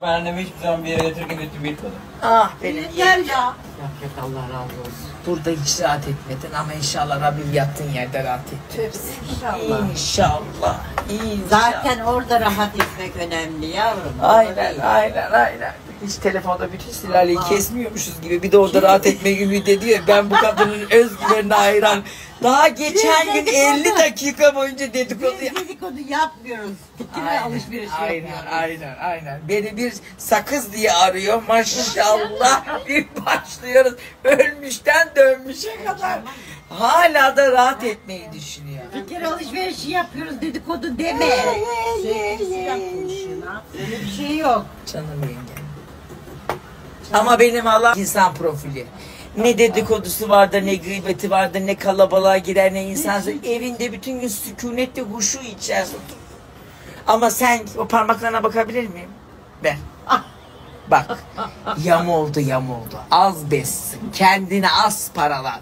Ben annemi hiçbir zaman bir yere götürürken götürüp gitmedim. Ah benim Gel ya. Yok Allah razı olsun. Burada hiç rahat etmedin ama inşallah Rabbim yattığın yerde rahat ettirir. İnşallah. İnşallah. Zaten orada rahat etmek önemli yavrum. Aynen. Hiç telefonda bütün sülaleyi kesmiyormuşuz gibi bir de orada rahat etmeyi ümit ediyor. Ben bu kadının özgüvenine hayran. Daha geçen gün 50 dakika boyunca dedikodu Dedikodu yapmıyoruz. Fikirle alışveriş yapıyoruz. Aynen. Beni bir sakız diye arıyor. Maşallah bir başlıyoruz. Ölmüşten dönmüşe kadar. Hala da rahat etmeyi düşünüyor. Fikir alışverişi yapıyoruz, dedikodu deme. Öyle bir şey yok. Canım yengem. Ama benim Allah insan profili. Ne dedikodusu vardır, ne gıybeti vardır, ne kalabalığa girer, ne insan evinde bütün gün sükunetle huşu içerisinde oturur. Ama sen o parmaklarına bakabilir miyim? Ver. Bak. Yam oldu. Az bessin. Kendine az paralar.